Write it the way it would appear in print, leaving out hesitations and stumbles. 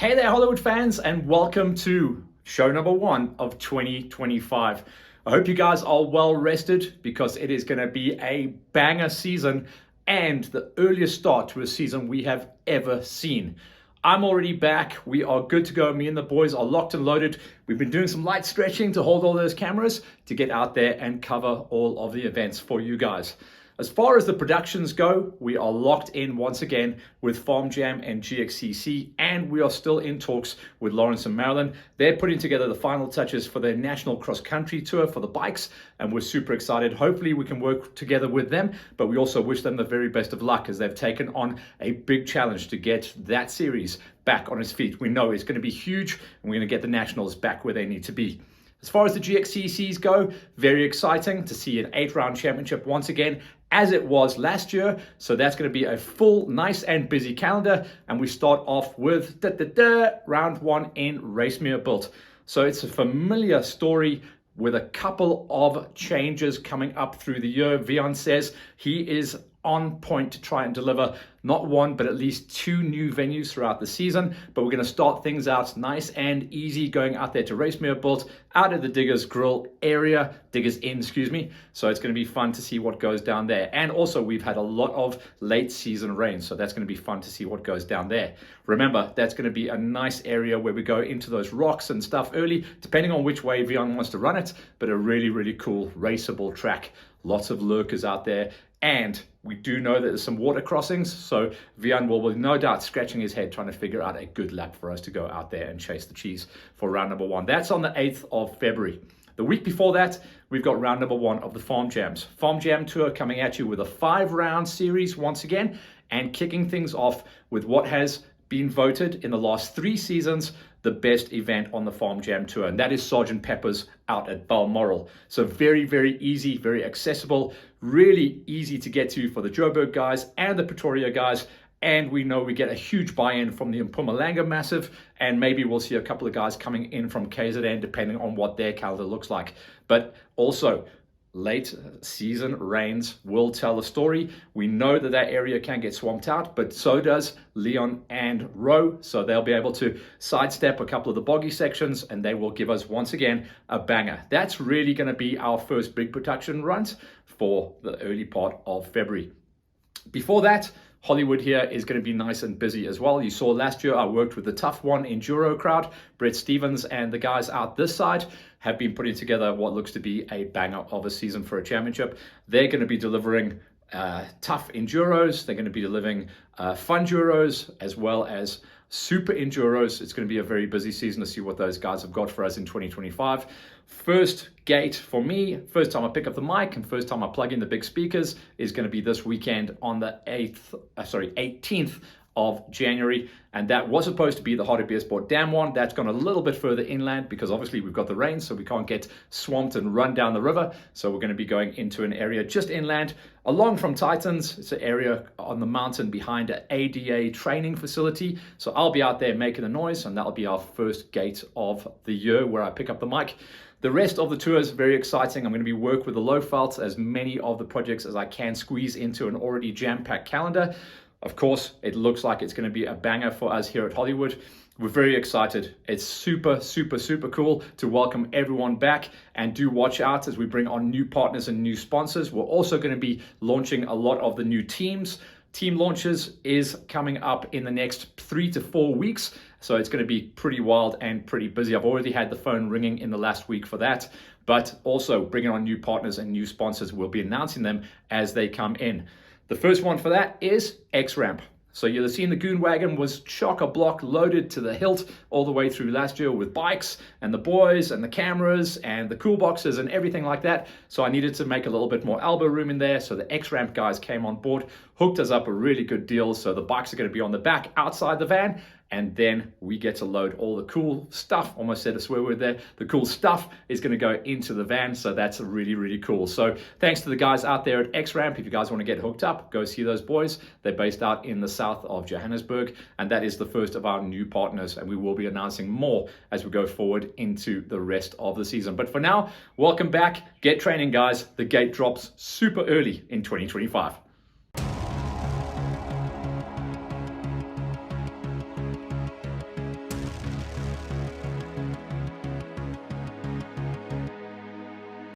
Hey there, Hollywood fans, and welcome to show number 1 of 2025. I hope you guys are well rested because it is going to be a banger season and the earliest start to a season we have ever seen. I'm already back. We are good to go. Me and the boys are locked and loaded. We've been doing some light stretching to hold all those cameras to get out there and cover all of the events for you guys. As far as the productions go, we are locked in once again with Farm Jam and GXCC, and we are still in talks with Lawrence and Marilyn. They're putting together the final touches for their national cross-country tour for the bikes, and we're super excited. Hopefully we can work together with them, but we also wish them the very best of luck as they've taken on a big challenge to get that series back on its feet. We know it's going to be huge, and we're going to get the nationals back where they need to be. As far as the GXCCs go, very exciting to see an 8-round championship once again, as it was last year. So that's going to be a full, nice and busy calendar. And we start off with round 1 in Racemere Built. So it's a familiar story with a couple of changes coming up through the year. Vion says he is on point to try and deliver not one, but at least 2 new venues throughout the season. But we're going to start things out nice and easy, going out there to Racemere Built, out of the Diggers Grill area, Diggers Inn, excuse me. So it's going to be fun to see what goes down there. And also we've had a lot of late season rain, so that's going to be fun to see what goes down there. Remember, that's going to be a nice area where we go into those rocks and stuff early, depending on which way Vion wants to run it, but a really, really cool raceable track. Lots of lurkers out there. And we do know that there's some water crossings, so Vion will no doubt scratching his head trying to figure out a good lap for us to go out there and chase the cheese for round number 1. That's on the 8th of February. The week before that, we've got round number 1 of the Farm Jams. Farm Jam Tour coming at you with a 5-round series once again, and kicking things off with what has been voted in the last 3 seasons the best event on the Farm Jam Tour, and that is Sergeant Pepper's out at Balmoral. So very, very easy, very accessible, really easy to get to for the Joburg guys and the Pretoria guys. And we know we get a huge buy-in from the Mpumalanga Massive, and maybe we'll see a couple of guys coming in from KZN depending on what their calendar looks like. But also, late season rains will tell the story. We know that that area can get swamped out, but so does Leon and Roe. So they'll be able to sidestep a couple of the boggy sections, and they will give us once again a banger. That's really going to be our first big production runs for the early part of February. Before that, Hollywood here is going to be nice and busy as well. You saw last year I worked with the Tough One Enduro crowd. Brett Stevens and the guys out this side have been putting together what looks to be a banger of a season for a championship. They're going to be delivering tough enduros. They're going to be delivering fun enduros as well as super enduros. It's going to be a very busy season to see what those guys have got for us in 2025. First gate for me, first time I pick up the mic and first time I plug in the big speakers is going to be this weekend on the 18th of January, and that was supposed to be the Hardy Beer Sport Dam one. That's gone a little bit further inland because obviously we've got the rain, so we can't get swamped and run down the river. So we're going to be going into an area just inland, along from Titans. It's an area on the mountain behind an ADA training facility. So I'll be out there making a noise, and that'll be our first gate of the year where I pick up the mic. The rest of the tour is very exciting. I'm going to be working with the low felt as many of the projects as I can squeeze into an already jam-packed calendar. Of course, it looks like it's going to be a banger for us here at Hollywood. We're very excited. It's super, super, super cool to welcome everyone back, and do watch out as we bring on new partners and new sponsors. We're also going to be launching a lot of the new teams. Team launches is coming up in the next 3 to 4 weeks. So it's going to be pretty wild and pretty busy. I've already had the phone ringing in the last week for that, but also bringing on new partners and new sponsors. We'll be announcing them as they come in. The first one for that is X-Ramp. So you'll have seen the Goon Wagon was chock-a-block loaded to the hilt all the way through last year with bikes and the boys and the cameras and the cool boxes and everything like that. So I needed to make a little bit more elbow room in there. So the X-Ramp guys came on board, hooked us up a really good deal. So the bikes are going to be on the back outside the van, and then we get to load all the cool stuff. Almost said a swear word there. The cool stuff is going to go into the van, so that's really, really cool. So thanks to the guys out there at X-Ramp. If you guys want to get hooked up, go see those boys. They're based out in the south of Johannesburg, and that is the first of our new partners, and we will be announcing more as we go forward into the rest of the season. But for now, welcome back. Get training, guys. The gate drops super early in 2025.